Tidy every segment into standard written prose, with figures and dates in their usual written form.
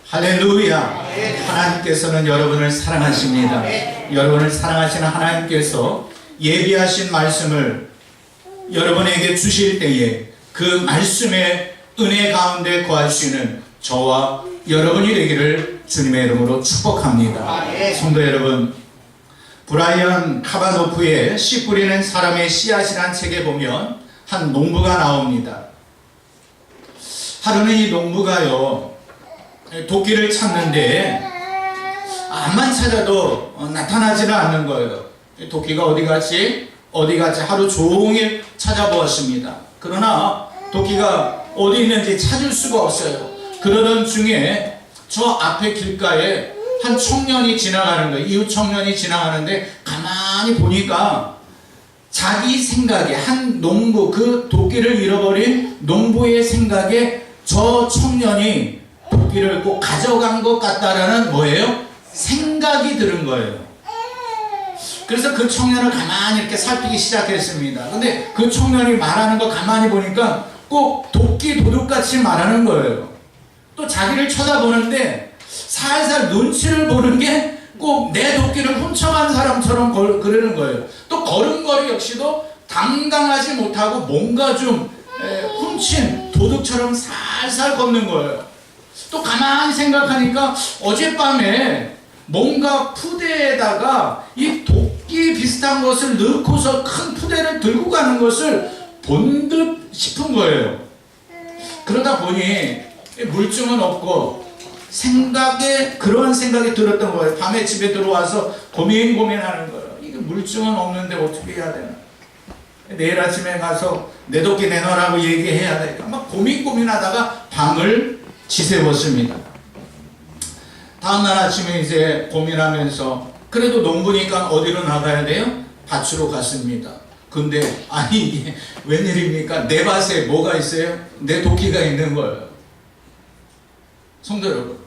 할렐루야. 하나님께서는 여러분을 사랑하십니다. 여러분을 사랑하시는 하나님께서 예비하신 말씀을 여러분에게 주실 때에 그 말씀의 은혜 가운데 거할 수 있는 저와 여러분이 되기를 주님의 이름으로 축복합니다. 성도 여러분, 브라이언 카바노프의 씨 뿌리는 사람의 씨앗이라는 책에 보면 한 농부가 나옵니다. 하루는 이 농부가요, 도끼를 찾는데 암만 찾아도 나타나지는 않는 거예요. 도끼가 어디 갔지? 하루 종일 찾아보았습니다. 그러나 도끼가 어디 있는지 찾을 수가 없어요. 그러던 중에 저 앞에 길가에 한 청년이 지나가는 거예요. 이웃 청년이 지나가는데 가만히 보니까 자기 생각에, 한 농부, 그 도끼를 잃어버린 농부의 생각에 저 청년이 도끼를 꼭 가져간 것 같다라는 뭐예요? 생각이 들은 거예요. 그래서 그 청년을 가만히 이렇게 살피기 시작했습니다. 근데 그 청년이 말하는 거 가만히 보니까 꼭 도끼 도둑같이 말하는 거예요. 또 자기를 쳐다보는데 살살 눈치를 보는 게 꼭 내 도끼를 훔쳐간 사람처럼 그러는 거예요. 또 걸음걸이 역시도 당당하지 못하고 뭔가 좀 훔친 도둑처럼 살살 걷는 거예요. 또 가만히 생각하니까 어젯밤에 뭔가 푸대에다가 이 도끼 비슷한 것을 넣고서 큰 푸대를 들고 가는 것을 본 듯 싶은 거예요. 그러다 보니 물증은 없고 그러한 생각이 들었던 거예요. 밤에 집에 들어와서 고민하는 거예요. 이게 물증은 없는데 어떻게 해야 되나? 내일 아침에 가서 내 도끼 내놔라고 얘기해야 될까? 막 고민하다가 밤을 지새웠습니다. 다음날 아침에 이제 고민하면서 그래도 농부니까 어디로 나가야 돼요? 밭으로 갔습니다. 근데 아니 이게 웬일입니까? 내 밭에 뭐가 있어요? 내 도끼가 있는 거예요. 성도 여러분,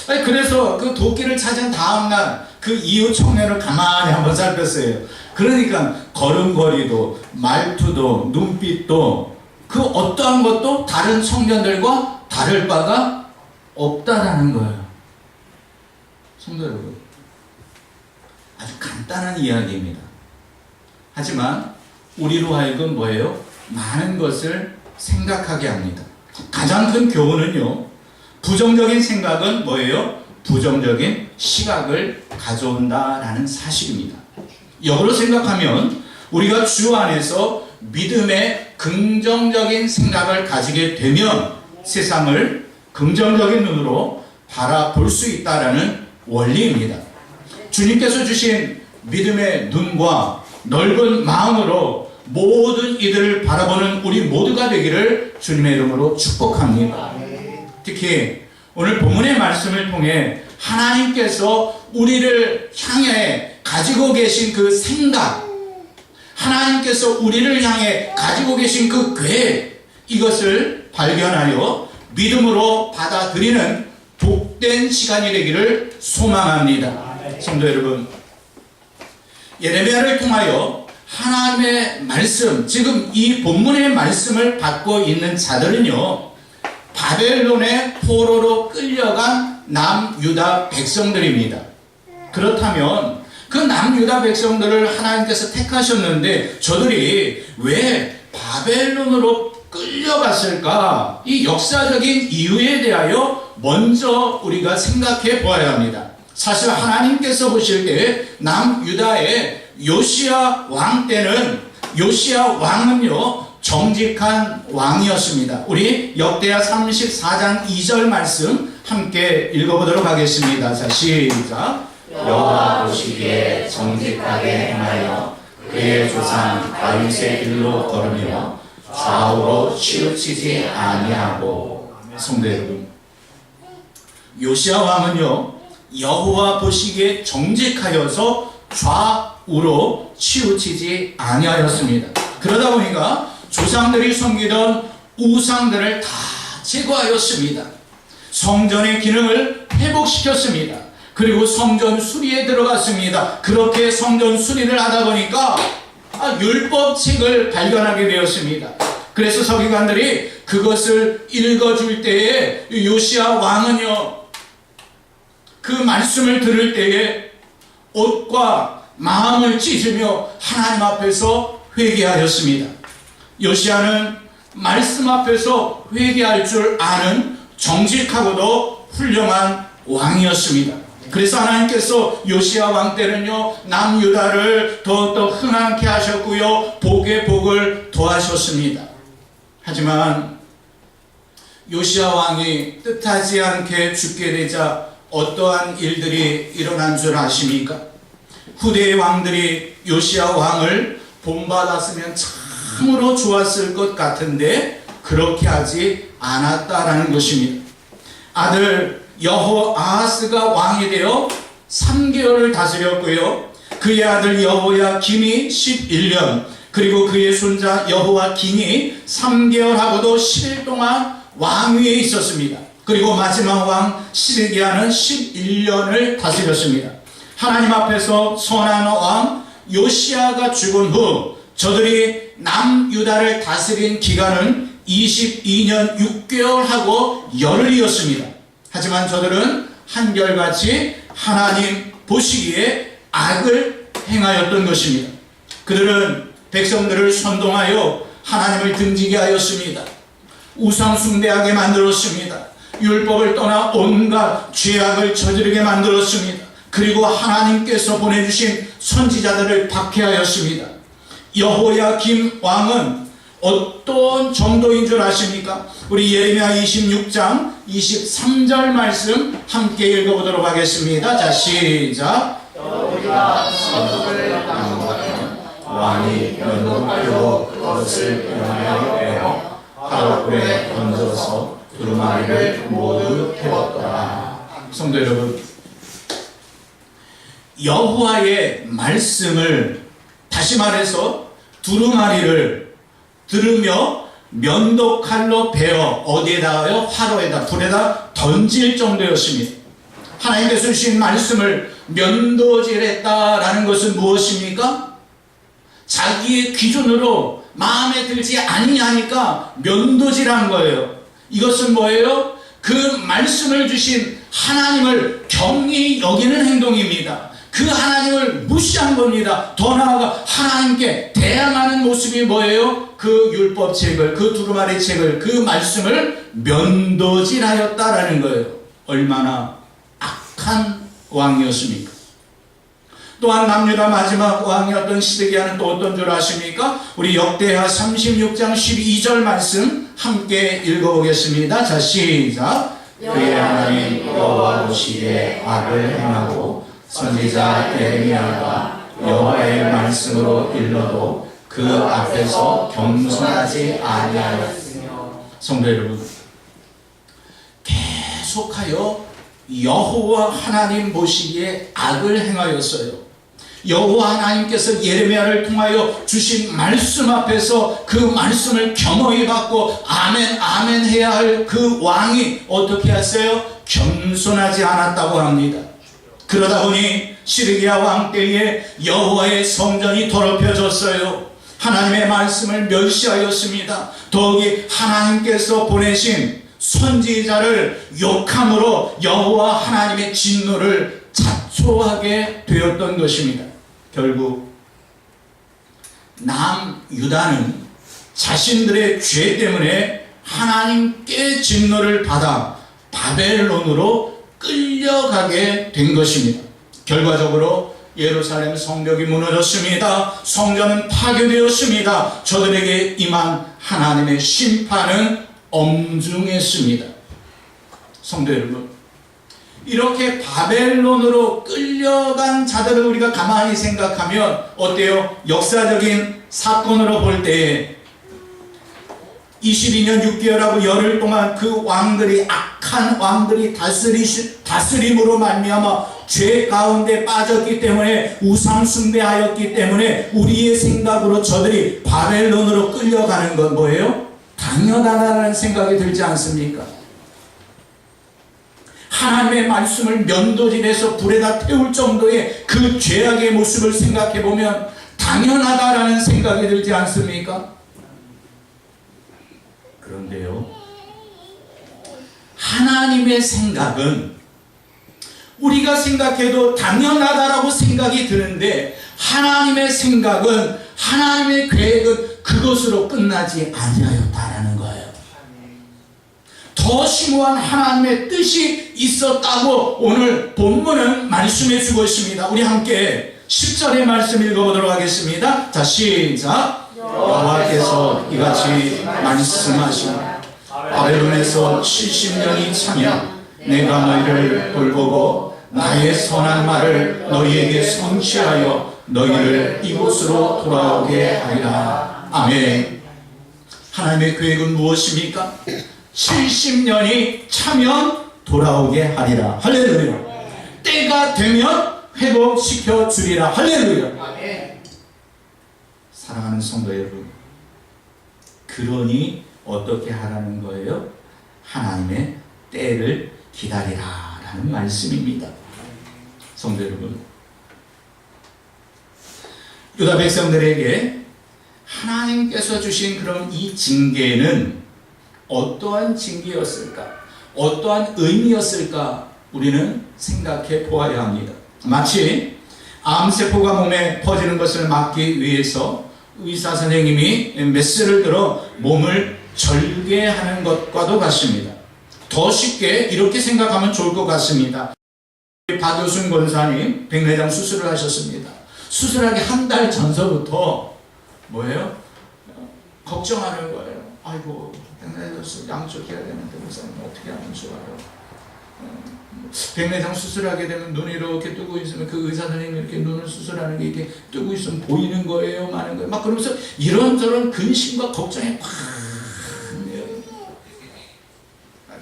그래서 그 도끼를 찾은 다음날 그 이웃 청년을 가만히 한번 살폈어요. 그러니까 걸음걸이도 말투도 눈빛도 그 어떠한 것도 다른 청년들과 다를 바가 없다라는 거예요. 성도 여러분, 아주 간단한 이야기입니다. 하지만 우리로 하여금 뭐예요? 많은 것을 생각하게 합니다. 가장 큰 교훈은요, 부정적인 생각은 뭐예요? 부정적인 시각을 가져온다라는 사실입니다. 역으로 생각하면 우리가 주 안에서 믿음의 긍정적인 생각을 가지게 되면 세상을 긍정적인 눈으로 바라볼 수 있다라는 원리입니다. 주님께서 주신 믿음의 눈과 넓은 마음으로 모든 이들을 바라보는 우리 모두가 되기를 주님의 이름으로 축복합니다. 특히 오늘 본문의 말씀을 통해 하나님께서 우리를 향해 가지고 계신 그 생각, 하나님께서 우리를 향해 가지고 계신 그 계획, 이것을 발견하여 믿음으로 받아들이는 복된 시간이 되기를 소망합니다. 성도 여러분, 예레미야를 통하여 하나님의 말씀, 지금 이 본문의 말씀을 받고 있는 자들은요, 바벨론의 포로로 끌려간 남유다 백성들입니다. 그렇다면 그 남유다 백성들을 하나님께서 택하셨는데 저들이 왜 바벨론으로 끌려갔을까? 이 역사적인 이유에 대하여 먼저 우리가 생각해 보아야 합니다. 사실 하나님께서 보실 때 남유다의 요시야 왕 때는, 요시야 왕은요 정직한 왕이었습니다. 우리 역대하 34장 2절 말씀 함께 읽어보도록 하겠습니다. 자, 시작. 여호와 보시기에 정직하게 행하여 그의 조상 다윗의 길로 걸으며 좌우로 치우치지 아니하고. 성도 여러분, 요시야 왕은요 여호와 보시기에 정직하여서 좌우로 치우치지 아니하였습니다. 그러다 보니까 조상들이 섬기던 우상들을 다 제거하였습니다. 성전의 기능을 회복시켰습니다. 그리고 성전 수리에 들어갔습니다. 그렇게 성전 수리를 하다 보니까 율법책을 발견하게 되었습니다. 그래서 서기관들이 그것을 읽어줄 때에 요시야 왕은요 그 말씀을 들을 때에 옷과 마음을 찢으며 하나님 앞에서 회개하였습니다. 요시야는 말씀 앞에서 회개할 줄 아는 정직하고도 훌륭한 왕이었습니다. 그래서 하나님께서 요시야 왕 때는요, 남유다를 더욱더 흥하게 하셨고요, 복에 복을 더하셨습니다. 하지만 요시야 왕이 뜻하지 않게 죽게 되자 어떠한 일들이 일어난 줄 아십니까? 후대의 왕들이 요시야 왕을 본받았으면 참으로 좋았을 것 같은데 그렇게 하지 않았다라는 것입니다. 아들 여호아하스가 왕이 되어 3개월을 다스렸고요, 그의 아들 여호야김이 11년, 그리고 그의 손자 여호야김이 3개월하고도 10일 동안 왕위에 있었습니다. 그리고 마지막 왕 시드기야는 11년을 다스렸습니다. 하나님 앞에서 선한 왕 요시야가 죽은 후 저들이 남유다를 다스린 기간은 22년 6개월하고 열흘이었습니다. 하지만 저들은 한결같이 하나님 보시기에 악을 행하였던 것입니다. 그들은 백성들을 선동하여 하나님을 등지게 하였습니다. 우상 숭배하게 만들었습니다. 율법을 떠나 온갖 죄악을 저지르게 만들었습니다. 그리고 하나님께서 보내주신 선지자들을 박해하였습니다. 여호야김 왕은 어떤 정도인 줄 아십니까? 우리 예레미야 26장 23절 말씀 함께 읽어보도록 하겠습니다. 자, 시작. 우리가 선수를 당하면 왕이 면도칼로 그것을 변하여 빼어 하루에 던져서 두루마리를 모두 태웠더라. 성도 여러분, 여호와의 말씀을, 다시 말해서 두루마리를 들으며 면도칼로 베어 어디에다가요? 화로에다, 불에다 던질 정도였습니다. 하나님께서 주신 말씀을 면도질했다라는 것은 무엇입니까? 자기의 기준으로 마음에 들지 아니하니까 면도질한 거예요. 이것은 뭐예요? 그 말씀을 주신 하나님을 경히 여기는 행동입니다. 그 하나님을 무시한 겁니다. 더 나아가 하나님께 대항하는 모습이 뭐예요? 그 율법책을, 그 두루마리 책을, 그 말씀을 면도질하였다라는 거예요. 얼마나 악한 왕이었습니까? 또한 남유다 마지막 왕이었던 시드기야는 또 어떤 줄 아십니까? 우리 역대하 36장 12절 말씀 함께 읽어보겠습니다. 자, 시작. 그의 하나님 여호와 보시기에 악을 행하고 선지자 예레미야가 여호와의 말씀으로 일러도 그 앞에서 겸손하지 아니하였으며. 성도 여러분, 계속하여 여호와 하나님 보시기에 악을 행하였어요. 여호와 하나님께서 예레미야를 통하여 주신 말씀 앞에서 그 말씀을 겸허히 받고 아멘 아멘 해야 할 그 왕이 어떻게 했어요? 겸손하지 않았다고 합니다. 그러다 보니 시드기야 왕 때에 여호와의 성전이 더럽혀졌어요. 하나님의 말씀을 멸시하였습니다. 더욱이 하나님께서 보내신 선지자를 욕함으로 여호와 하나님의 진노를 자초하게 되었던 것입니다. 결국 남유다는 자신들의 죄 때문에 하나님께 진노를 받아 바벨론으로 끌려가게 된 것입니다. 결과적으로 예루살렘 성벽이 무너졌습니다. 성전은 파괴되었습니다. 저들에게 임한 하나님의 심판은 엄중했습니다. 성도 여러분, 이렇게 바벨론으로 끌려간 자들을 우리가 가만히 생각하면 어때요? 역사적인 사건으로 볼 때 22년 6개월하고 열흘 동안 그 왕들이, 악한 왕들이 다스림으로 말미암아 죄 가운데 빠졌기 때문에, 우상 숭배하였기 때문에 우리의 생각으로 저들이 바벨론으로 끌려가는 건 뭐예요? 당연하다는 생각이 들지 않습니까? 하나님의 말씀을 면도질해서 불에다 태울 정도의 그 죄악의 모습을 생각해 보면 당연하다라는 생각이 들지 않습니까? 그런데요, 하나님의 생각은 우리가 생각해도 당연하다라고 생각이 드는데 하나님의 생각은, 하나님의 계획은 그것으로 끝나지 아니하였다라는 거예요. 더 심오한 하나님의 뜻이 있었다고 오늘 본문은 말씀해 주고 있습니다. 우리 함께 10절의 말씀 읽어보도록 하겠습니다. 자, 시작. 여호와께서 이같이 말씀하시니 바벨론에서 70년이 차면 내가 너희를 돌보고 나의 선한 말을 너희에게 성취하여 너희를 이곳으로 돌아오게 하리라. 아멘. 하나님의 계획은 무엇입니까? 70년이 차면 돌아오게 하리라. 할렐루야. 때가 되면 회복시켜 주리라. 할렐루야. 사랑하는 성도 여러분, 그러니 어떻게 하라는 거예요? 하나님의 때를 기다리라 라는 말씀입니다. 성도 여러분, 유다 백성들에게 하나님께서 주신 그런 이 징계는 어떠한 징계였을까? 어떠한 의미였을까? 우리는 생각해 보아야 합니다. 마치 암세포가 몸에 퍼지는 것을 막기 위해서 의사 선생님이 메스를 들어 몸을 절개하는 것과도 같습니다. 더 쉽게 이렇게 생각하면 좋을 것 같습니다. 박효순 권사님 백내장 수술을 하셨습니다. 수술하기 한 달 전서부터 뭐예요? 걱정하는 거예요. 아이고, 백내장 수술 양쪽 해야 되는데 목사님 어떻게 하면 좋아요? 백내장 수술하게 되면 눈이 이렇게 뜨고 있으면 그 의사 선생님이 이렇게 눈을 수술하는 게 이렇게 뜨고 있으면 보이는 거예요, 마는 거예요. 막 그러면서 이런저런 근심과 걱정에 팍.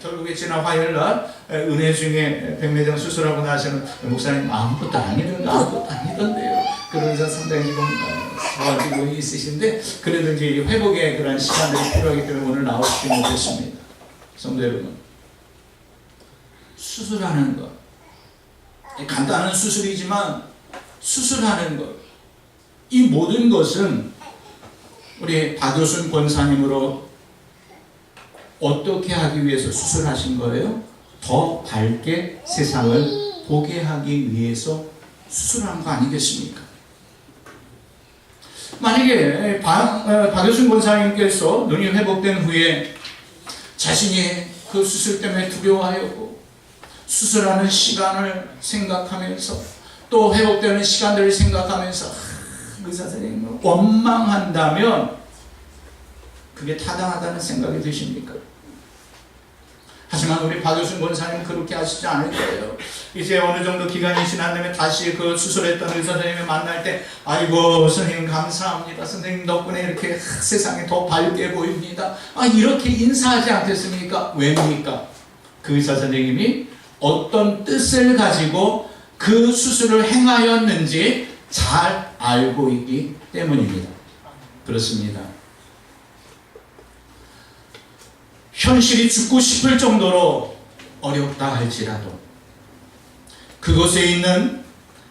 결국에 지난 화요일날 은혜 중에 백내장 수술하고 나서는 목사님 아무것도 아니던데요. 그런 의사 상당히 가지고 있으신데 그래도 이제 회복의 그런 시간들이 필요하기 때문에 오늘 나오시지 못했습니다. 성도 여러분, 수술하는 것, 간단한 수술이지만 수술하는 것, 이 모든 것은 우리 박효순 권사님으로 어떻게 하기 위해서 수술하신 거예요? 더 밝게 세상을 보게 하기 위해서 수술한 거 아니겠습니까? 만약에 박효순 권사님께서 눈이 회복된 후에 자신이 그 수술 때문에 두려워하였고 수술하는 시간을 생각하면서 또 회복되는 시간들을 생각하면서 의사 선생님을 원망한다면 그게 타당하다는 생각이 드십니까? 하지만 우리 박효순 권사님은 그렇게 하시지 않을 거예요. 이제 어느 정도 기간이 지난 다음에 다시 그 수술했던 의사 선생님을 만날 때 아이고 선생님 감사합니다. 선생님 덕분에 이렇게 세상이 더 밝게 보입니다. 이렇게 인사하지 않겠습니까? 왜입니까? 그 의사 선생님이 어떤 뜻을 가지고 그 수술을 행하였는지 잘 알고 있기 때문입니다. 그렇습니다. 현실이 죽고 싶을 정도로 어렵다 할지라도 그곳에 있는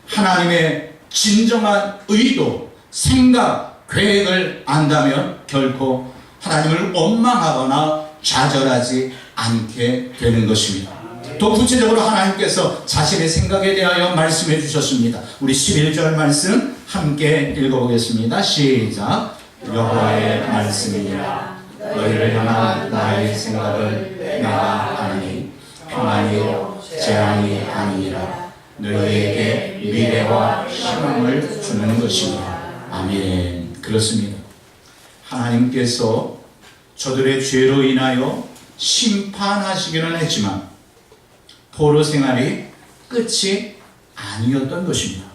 하나님의 진정한 의도, 생각, 계획을 안다면 결코 하나님을 원망하거나 좌절하지 않게 되는 것입니다. 또 구체적으로 하나님께서 자신의 생각에 대하여 말씀해 주셨습니다. 우리 11절 말씀 함께 읽어보겠습니다. 시작. 여호와의 말씀이니라. 너희를 향한 나의 생각을 내가 아니 평안이요 재앙이 아니니라. 너희에게 미래와 희망을 주는 것입니다. 아멘. 그렇습니다. 하나님께서 저들의 죄로 인하여 심판하시기는 했지만 포로 생활이 끝이 아니었던 것입니다.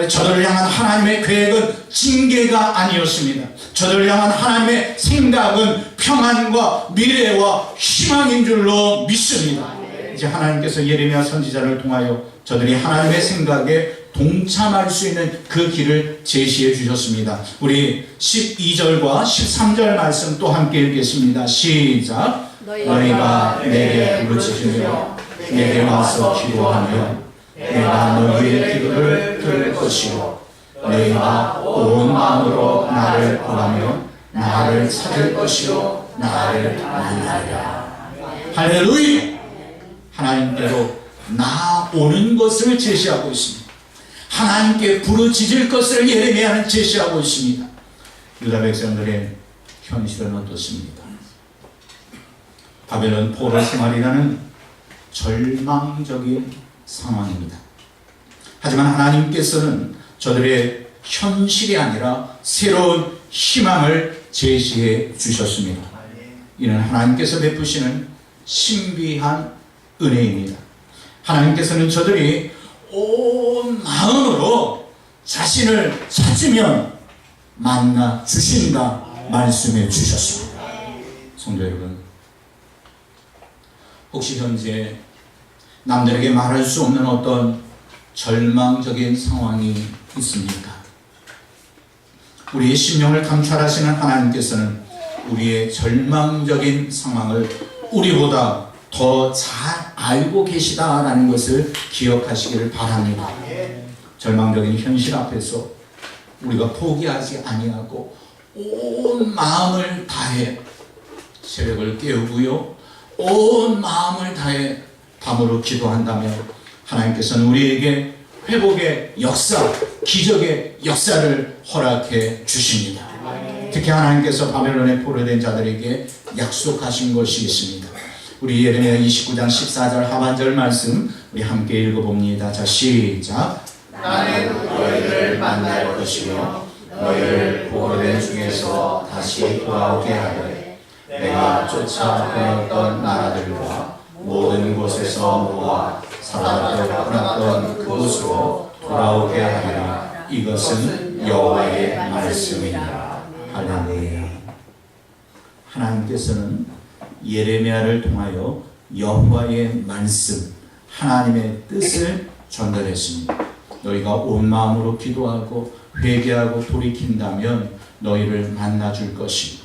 저들을 향한 하나님의 계획은 징계가 아니었습니다. 저들을 향한 하나님의 생각은 평안과 미래와 희망인 줄로 믿습니다. 이제 하나님께서 예레미야 선지자를 통하여 저들이 하나님의 생각에 동참할 수 있는 그 길을 제시해 주셨습니다. 우리 12절과 13절 말씀 또 함께 읽겠습니다. 시작. 너희가 내게 부르짖으며 내게 와서 기도하면 내가 너희의 기도를 들을 것이요 너희가 온 마음으로 나를 구하며 나를 찾을 것이요 나를 만나리라. 할렐루야. 하나님께로 나오는 것을 제시하고 있습니다. 하나님께 부르짖을 것을 예레미야는 제시하고 있습니다. 유다 백성들의 현실은 어떻습니까? 바벨론 포로 생활이라는 절망적인 상황입니다. 하지만 하나님께서는 저들의 현실이 아니라 새로운 희망을 제시해 주셨습니다. 이는 하나님께서 베푸시는 신비한 은혜입니다. 하나님께서는 저들이 온 마음으로 자신을 찾으면 만나 주신다 말씀해 주셨습니다. 성도 여러분, 혹시 현재 남들에게 말할 수 없는 어떤 절망적인 상황이 있습니까? 우리의 심령을 감찰하시는 하나님께서는 우리의 절망적인 상황을 우리보다 더 잘 알고 계시다라는 것을 기억하시기를 바랍니다. 절망적인 현실 앞에서 우리가 포기하지 아니하고 온 마음을 다해 새벽을 깨우고요, 온 마음을 다해 밤으로 기도한다면 하나님께서는 우리에게 회복의 역사, 기적의 역사를 허락해 주십니다. 특히 하나님께서 바벨론에 포로된 자들에게 약속하신 것이 있습니다. 우리 예레미야 29장 14절 하반절 말씀 우리 함께 읽어봅니다. 자, 시작. 나는 너희를 만날 것이며 너희를 포로된 중에서 다시 돌아오게 하되 내가 쫓아 보냈던 나라들과 모든 곳에서 모아 사람들 떠났던 그곳으로 돌아오게 하리라. 이것은 여호와의 말씀이니라. 할렐루야. 하나님께서는 예레미야를 통하여 여호와의 말씀, 하나님의 뜻을 전달했습니다. 너희가 온 마음으로 기도하고 회개하고 돌이킨다면 너희를 만나줄 것이고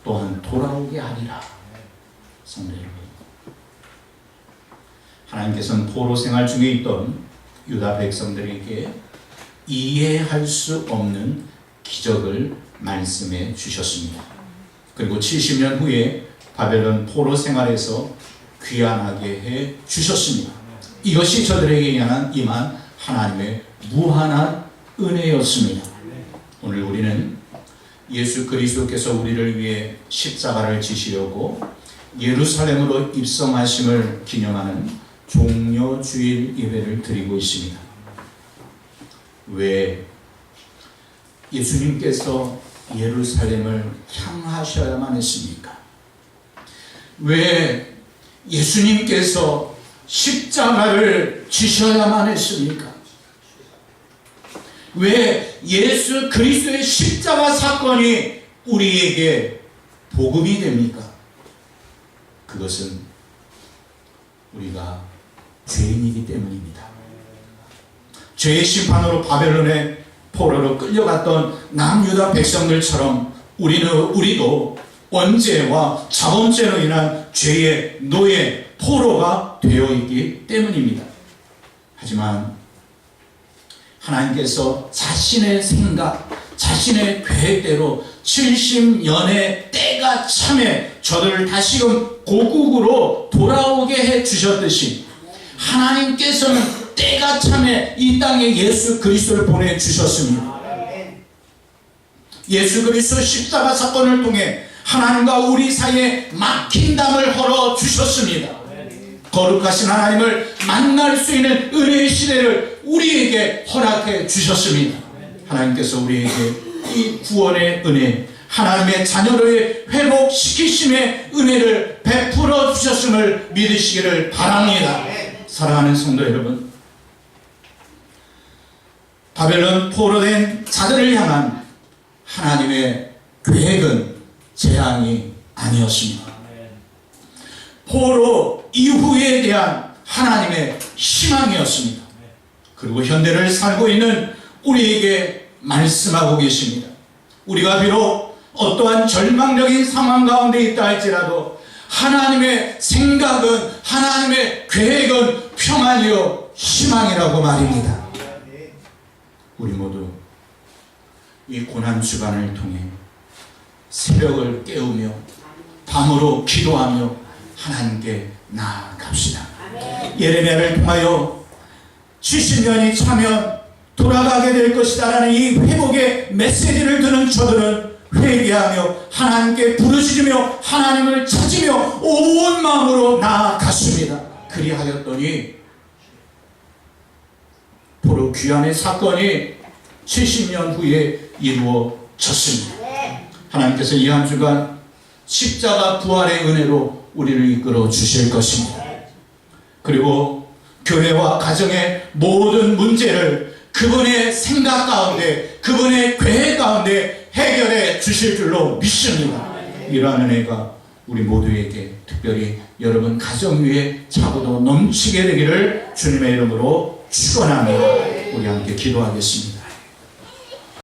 또한 돌아오게 하리라. 성도 여러분, 하나님께서는 포로 생활 중에 있던 유다 백성들에게 이해할 수 없는 기적을 말씀해 주셨습니다. 그리고 70년 후에 바벨론 포로 생활에서 귀환하게 해 주셨습니다. 이것이 저들에게 임한 하나님의 무한한 은혜였습니다. 오늘 우리는 예수 그리스도께서 우리를 위해 십자가를 지시려고 예루살렘으로 입성하심을 기념하는 종려주일 예배를 드리고 있습니다. 왜 예수님께서 예루살렘을 향하셔야만 했습니까? 왜 예수님께서 십자가를 지셔야만 했습니까? 왜 예수 그리스도의 십자가 사건이 우리에게 복음이 됩니까? 그것은 우리가 죄인이기 때문입니다. 죄의 심판으로 바벨론의 포로로 끌려갔던 남유다 백성들처럼 우리도 원죄와 자범죄로 인한 죄의 노예, 포로가 되어 있기 때문입니다. 하지만 하나님께서 자신의 생각, 자신의 계획대로 70년의 때가 참에 저들을 다시금 고국으로 돌아오게 해 주셨듯이 하나님께서는 때가 참에 이 땅에 예수 그리스도를 보내주셨습니다. 예수 그리스도 십자가 사건을 통해 하나님과 우리 사이에 막힌 담을 헐어 주셨습니다. 거룩하신 하나님을 만날 수 있는 은혜의 시대를 우리에게 허락해 주셨습니다. 하나님께서 우리에게 이 구원의 은혜, 하나님의 자녀를 회복시키심의 은혜를 베풀어 주셨음을 믿으시기를 바랍니다. 사랑하는 성도 여러분, 바벨론 포로된 자들을 향한 하나님의 계획은 재앙이 아니었습니다. 포로 이후에 대한 하나님의 희망이었습니다. 그리고 현대를 살고 있는 우리에게 말씀하고 계십니다. 우리가 비록 어떠한 절망적인 상황 가운데 있다 할지라도 하나님의 생각은, 하나님의 계획은 평안이요 희망이라고 말입니다. 우리 모두 이 고난 주간을 통해 새벽을 깨우며 밤으로 기도하며 하나님께 나아갑시다. 예레미야를 통하여 70년이 차면 돌아가게 될 것이다라는 이 회복의 메시지를 듣는 저들은 회개하며 하나님께 부르짖으며 하나님을 찾으며 온 마음으로 나아갔습니다. 그리하였더니 바로 귀환의 사건이 70년 후에 이루어졌습니다. 하나님께서 이 한 주간 십자가 부활의 은혜로 우리를 이끌어 주실 것입니다. 그리고 교회와 가정의 모든 문제를 그분의 생각 가운데, 그분의 계획 가운데 해결해 주실 줄로 믿습니다. 이러한 은혜가 우리 모두에게, 특별히 여러분 가정 위에 차고도 넘치게 되기를 주님의 이름으로 축원하며 우리 함께 기도하겠습니다.